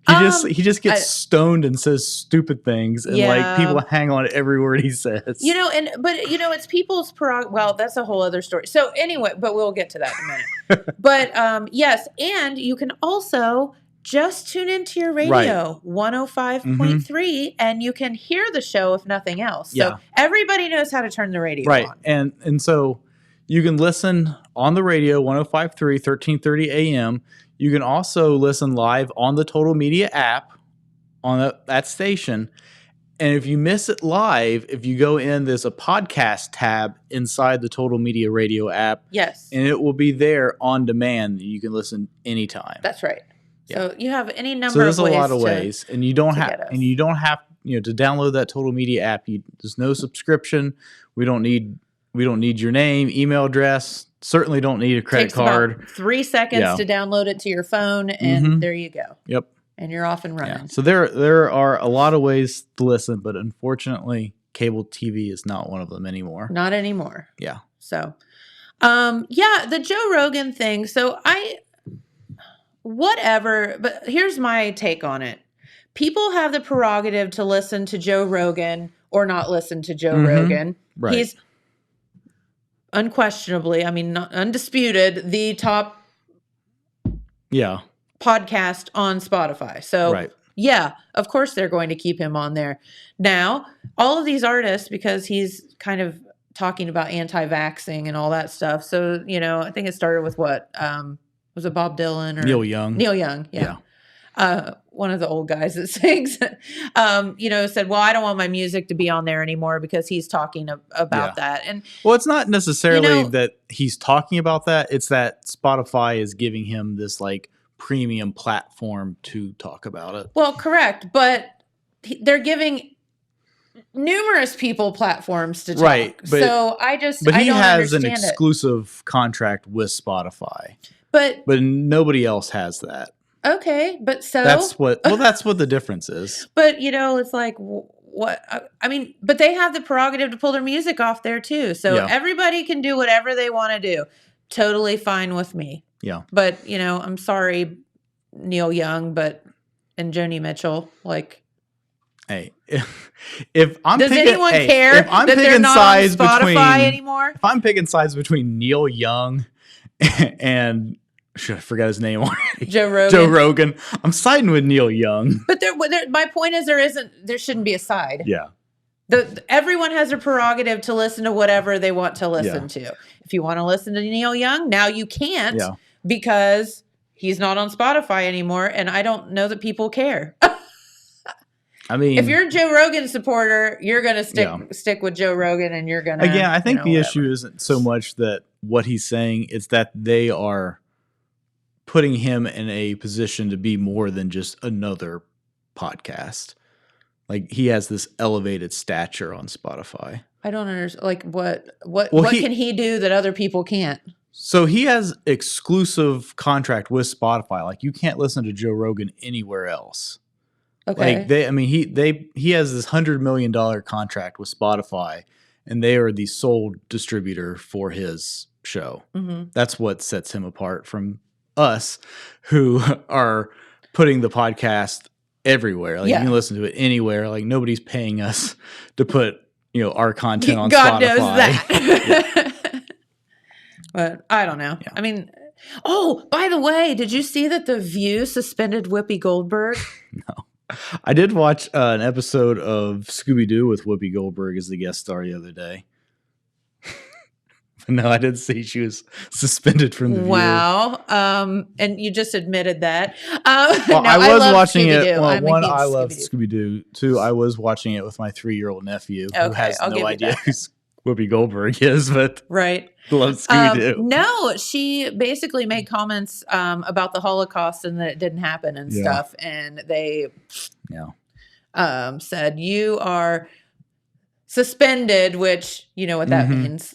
He just gets stoned and says stupid things, and people hang on every word he says. But it's people's prerogative. Well, that's a whole other story. So anyway, but we'll get to that in a minute. But yes, and you can also just tune into your radio, 105.3, and you can hear the show if nothing else. So everybody knows how to turn the radio on. And so you can listen on the radio, 105.3, 1330 AM. You can also listen live on the Total Media app on that station. And if you miss it live, if you go in, there's a podcast tab inside the Total Media Radio app. Yes. And it will be there on demand. You can listen anytime. That's right. Yeah. So you have any number so there's of ways a lot of ways. And you don't have to download that Total Media app. There's no subscription. We don't need your name, email address. Certainly don't need a credit card. About 3 seconds to download it to your phone, and there you go. Yep. And you're off and running. Yeah. So there are a lot of ways to listen, but unfortunately, cable TV is not one of them anymore. Not anymore. Yeah. So, the Joe Rogan thing. So whatever, but here's my take on it. People have the prerogative to listen to Joe Rogan or not listen to Joe Rogan. Right. He's unquestionably, not undisputed, the top podcast on Spotify. So of course they're going to keep him on there. Now, all of these artists, because he's kind of talking about anti-vaxxing and all that stuff. So, I think it started with what? Was it Bob Dylan or Neil Young? Neil Young, yeah. One of the old guys that sings, said, well, I don't want my music to be on there anymore because he's talking about that. And it's not necessarily that he's talking about that. It's that Spotify is giving him this premium platform to talk about it. Well, correct. But they're giving numerous people platforms to talk. Right. But, so but he don't has an understand exclusive contract with Spotify. But nobody else has that. Okay, but so that's what the difference is. But it's like what but they have the prerogative to pull their music off there too. So everybody can do whatever they want to do. Totally fine with me. Yeah. But I'm sorry, Neil Young, and Joni Mitchell, Hey, if I'm Does picking, anyone hey, care if I'm that they're picking not sides on Spotify between, anymore? if I'm picking sides between Neil Young and should I forget his name already? Joe Rogan. Joe Rogan. I'm siding with Neil Young. But my point is there shouldn't be a side. Yeah. Everyone has a prerogative to listen to whatever they want to listen to. If you want to listen to Neil Young, now you can't because he's not on Spotify anymore, and I don't know that people care. I mean, if you're a Joe Rogan supporter, you're going to stick with Joe Rogan, and you're going to. Again, I think the whatever. issue isn't so much that what he's saying; it's that they are putting him in a position to be more than just another podcast. Like he has this elevated stature on Spotify. I don't understand. Like what can he do that other people can't? So he has exclusive contract with Spotify. Like you can't listen to Joe Rogan anywhere else. Okay. Like he has this $100 million contract with Spotify, and they are the sole distributor for his show. Mm-hmm. That's what sets him apart from us, who are putting the podcast everywhere. Like you can listen to it anywhere. Like nobody's paying us to put our content on God Spotify. knows that. But I don't know. Yeah. I mean, oh, by the way, did you see that The View suspended Whoopi Goldberg? No. I did watch an episode of Scooby-Doo with Whoopi Goldberg as the guest star the other day. No, I didn't see she was suspended from The View. Wow. And you just admitted that. Well, no, I was watching Scooby-Doo. it. Well, I'm a one, huge I love Scooby-Doo. Scooby-Doo. Two, I was watching it with my 3-year-old nephew who Okay, has I'll give no you idea that. who Whoopi Goldberg is, but Right. loves Scooby-Doo. No, she basically made comments about the Holocaust and that it didn't happen and stuff. And they said, you are suspended, which you know what that means.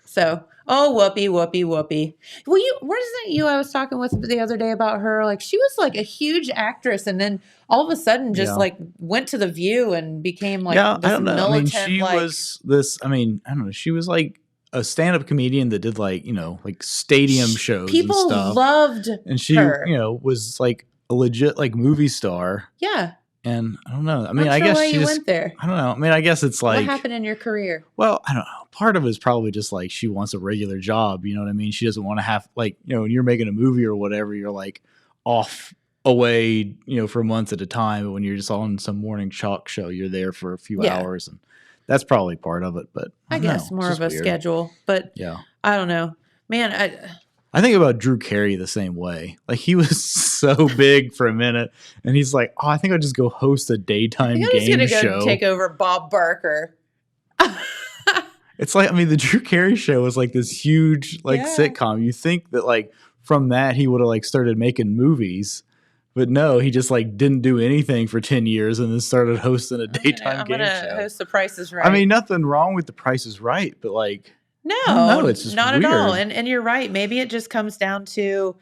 So, Whoopi. Well, wasn't you I was talking with the other day about her? Like she was like a huge actress, and then all of a sudden just like went to The View and became like this I don't know. militant. I mean, she was this. I mean, I don't know. She was like a stand-up comedian that did like like stadium shows. People and stuff. loved and she her. Was like a legit like movie star. Yeah. And I don't know. I mean, Not I sure guess why she you just went there. I don't know. I mean, I guess it's like What happened in your career? Well, I don't know. Part of it is probably just like she wants a regular job. You know what I mean? She doesn't want to have like when you're making a movie or whatever, you're like off away, for months at a time. But when you're just on some morning chalk show, you're there for a few hours, and that's probably part of it. But I guess more of a schedule. But I don't know, man. I think about Drew Carey the same way. Like he was so big for a minute, and he's like, "Oh, I think I'll just go host a daytime I'm game just show." gonna go take over Bob Barker. It's like the Drew Carey show was like this huge sitcom. You think that like from that he would have like started making movies, but no, he just like didn't do anything for 10 years and then started hosting a daytime game show. I'm gonna host The Price is Right. I mean, nothing wrong with The Price is Right, but like. No, it's just not weird. at all. And you're right. Maybe it just comes down to,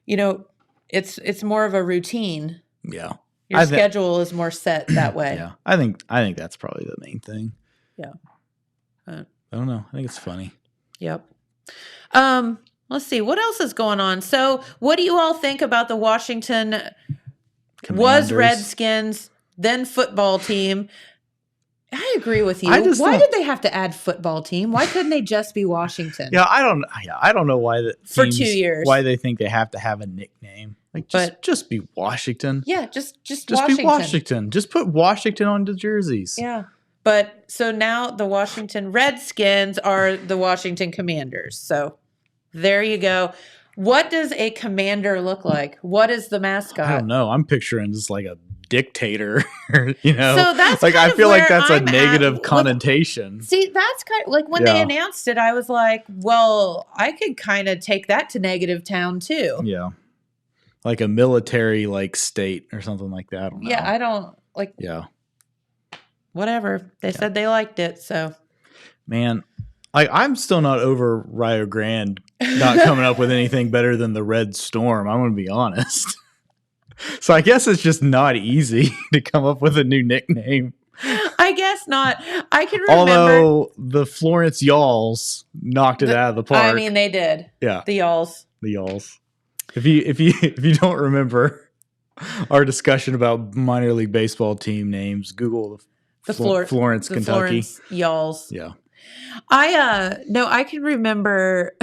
it's more of a routine. Yeah. Your schedule is more set that way. Yeah. I think that's probably the main thing. Yeah. I don't know. I think it's funny. Yep. Let's see. What else is going on? So what do you all think about the Washington was Redskins, then football team? I agree with you. Why did they have to add football team? Why couldn't they just be Washington? Yeah, I don't know why for 2 years. Why they think they have to have a nickname. Like just be Washington. Yeah, just be Washington. Just put Washington on the jerseys. Yeah. But so now the Washington Redskins are the Washington Commanders. So there you go. What does a commander look like? What is the mascot? I don't know. I'm picturing just like a dictator, So that's like kind I feel of like that's where a I'm negative connotation. See, that's kind of like when they announced it, I was like, well, I could kind of take that to negative town too. Yeah. Like a military like state or something like that. I don't know. Yeah, I don't like. Yeah. Whatever. They said they liked it, so. Man, like I'm still not over Rio Grande not coming up with anything better than the Red Storm. I'm going to be honest. So I guess it's just not easy to come up with a new nickname. I guess not. I can remember. Although the Florence Y'alls knocked it out of the park. I mean, they did. Yeah. The Y'alls. The Y'alls. If you don't remember, our discussion about minor league baseball team names. Google Florence, Kentucky. Florence y'alls. Yeah. I can remember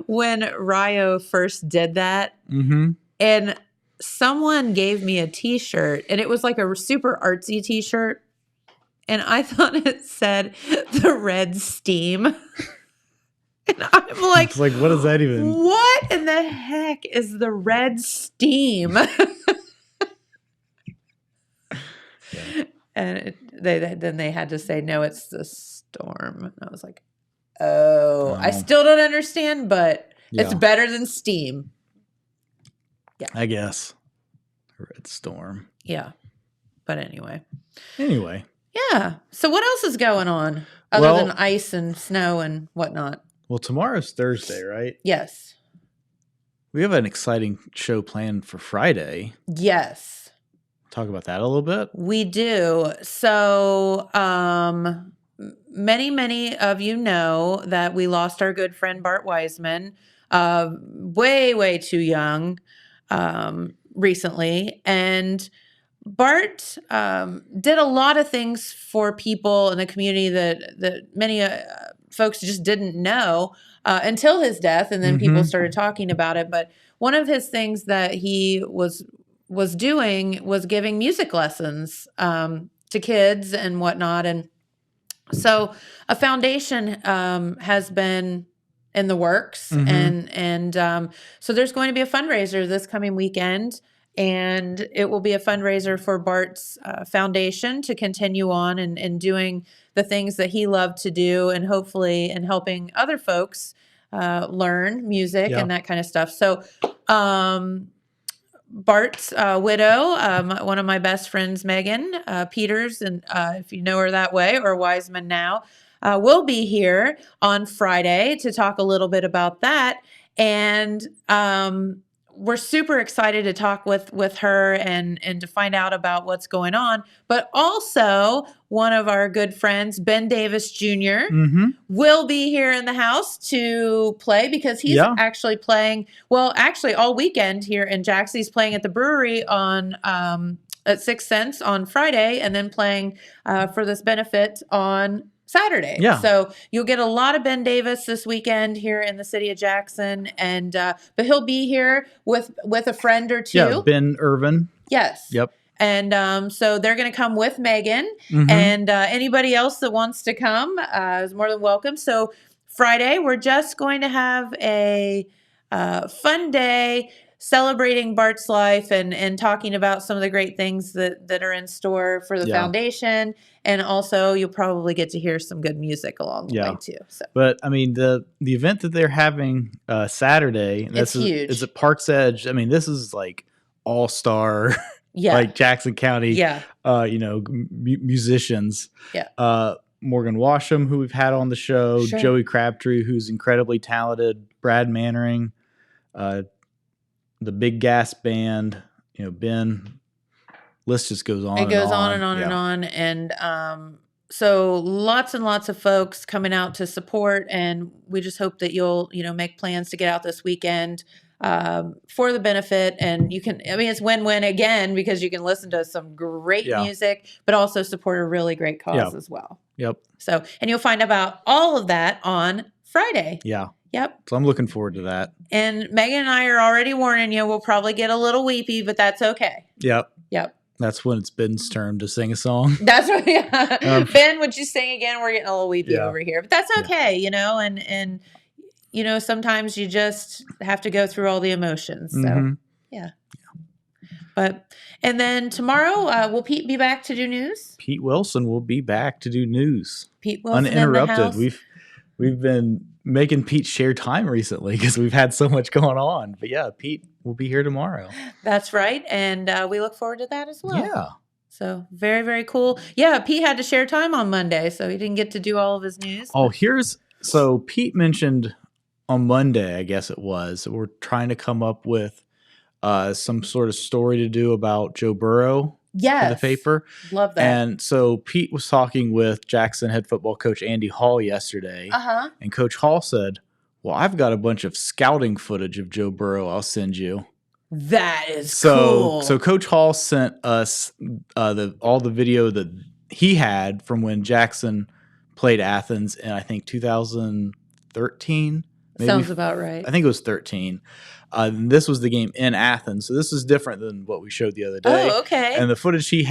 when Ryo first did that, Mm-hmm. and someone gave me a T-shirt, and it was like a super artsy T-shirt, and I thought it said the Red Steam. And I'm like, It's like, what does that even? what in the heck is the Red Steam? And then they had to say, no, it's the storm. And I was like, oh, I still don't understand, but it's Yeah. better than steam. I guess. Red Storm. Yeah. But anyway. Yeah. So what else is going on other than ice and snow and whatnot? Well, tomorrow's Thursday, right? Yes. We have an exciting show planned for Friday. Yes. Talk about that a little bit. We do. So, many of you know that we lost our good friend Bart Wiseman, way too young, recently. And Bart did a lot of things for people in the community that many folks just didn't know until his death, and then people started talking about it. But one of his things that he was doing was giving music lessons to kids and whatnot. And so a foundation has been in the works. And so there's going to be a fundraiser this coming weekend, and it will be a fundraiser for Bart's foundation to continue on and doing the things that he loved to do, and hopefully in helping other folks learn music and that kind of stuff. So Bart's widow, one of my best friends, Megan Peters, and if you know her that way, or Wiseman now, will be here on Friday to talk a little bit about that. And we're super excited to talk with her and to find out about what's going on. But also, one of our good friends, Ben Davis Jr., will be here in the house to play, because he's actually playing, all weekend here in Jackson. He's playing at the brewery on at 6 Cents on Friday, and then playing for this benefit on Saturday. Yeah. So you'll get a lot of Ben Davis this weekend here in the city of Jackson, and but he'll be here with a friend or two. Yeah, Ben Irvin. Yes. Yep. And so they're going to come with Megan, and anybody else that wants to come is more than welcome. So Friday, we're just going to have a fun day celebrating Bart's life and talking about some of the great things that are in store for the foundation. And also, you'll probably get to hear some good music along the way too. So. But I mean, the event that they're having Saturday, it's huge. It's at Park's Edge. I mean, this is like all-star, like Jackson County, musicians. Yeah. Morgan Washam, who we've had on the show, Joey Crabtree, who's incredibly talented, Brad Mannering, the Big Gas Band, Ben. List just goes on. It goes on and on and on. And so lots and lots of folks coming out to support, and we just hope that you'll, make plans to get out this weekend for the benefit. And you can, it's win-win again, because you can listen to some great music, but also support a really great cause as well. Yep. So, and you'll find about all of that on Friday. Yeah. Yep. So I'm looking forward to that. And Megan and I are already warning you, we'll probably get a little weepy, but that's okay. Yep. Yep. That's when it's Ben's turn to sing a song. That's what, Ben, would you sing again? We're getting a little weepy over here, but that's okay, and sometimes you just have to go through all the emotions. So, But, and then tomorrow, will Pete be back to do news? Pete Wilson will be back to do news. Pete Wilson uninterrupted. In the house. We've been making Pete share time recently because we've had so much going on. But yeah, Pete will be here tomorrow. That's right. And we look forward to that as well. Yeah. So very, very cool. Yeah, Pete had to share time on Monday, so he didn't get to do all of his news. Oh, so Pete mentioned on Monday, I guess it was, we're trying to come up with some sort of story to do about Joe Burrow. Yes. For the paper. Love that. And so Pete was talking with Jackson head football coach Andy Hall yesterday. And Coach Hall said, well, I've got a bunch of scouting footage of Joe Burrow I'll send you. That is So cool. so Coach Hall sent us all the video that he had from when Jackson played Athens in, I think, 2013. Sounds about right. I think it was 13. This was the game in Athens, so this is different than what we showed the other day. Oh, okay. And the footage he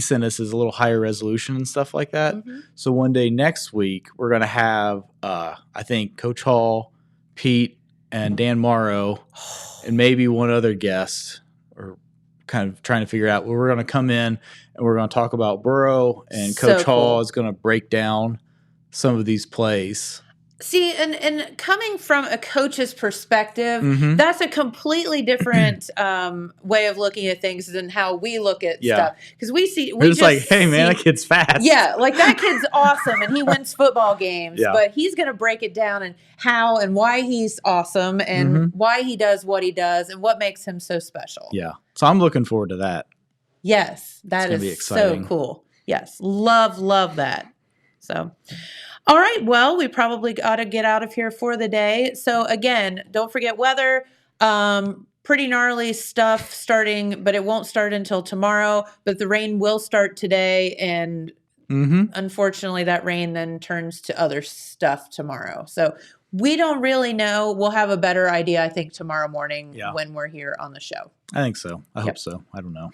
sent us is a little higher resolution and stuff like that. Mhm. So one day next week, we're going to have, I think, Coach Hall, Pete, and Dan Morrow, and maybe one other guest, or kind of trying to figure out where we're going to come in, and we're going to talk about Burrow, and So Coach Hall cool. is going to break down some of these plays. See, and coming from a coach's perspective, Mhm. that's a completely different way of looking at things than how we look at Yeah. stuff. Because we We're just like, hey, man, that kid's fast. yeah, like that kid's awesome and he wins football games, Yeah. but he's going to break it down and how and why he's awesome and Mhm. why he does what he does and what makes him so special. Yeah. So I'm looking forward to that. Yes, that gonna be is so exciting. cool. Yes, love that. So, all right, well, we probably got to get out of here for the day. So again, don't forget weather. Pretty gnarly stuff starting, but it won't start until tomorrow. But the rain will start today, and Mm-hmm. unfortunately, that rain then turns to other stuff tomorrow. So we don't really know. We'll have a better idea, I think, tomorrow morning Yeah. when we're here on the show. I think so. I Yep. hope so. I don't know.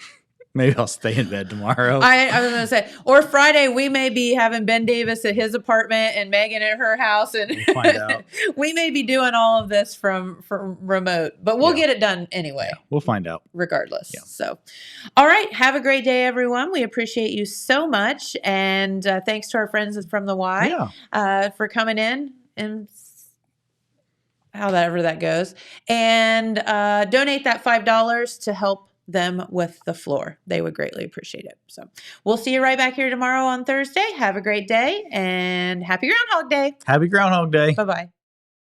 Maybe I'll stay in bed tomorrow. I was going to say, or Friday, we may be having Ben Davis at his apartment and Megan at her house. And We'll find out. we may be doing all of this from remote, but we'll Yeah. get it done anyway, We'll find out. regardless. Yeah. So, all right. Have a great day, everyone. We appreciate you so much. And thanks to our friends from the Y for coming in and however that goes. And donate that $5 to help them with the floor. They would greatly appreciate it. So we'll see you right back here tomorrow on Thursday. Have a great day and happy Groundhog Day. Happy Groundhog Day. Bye-bye.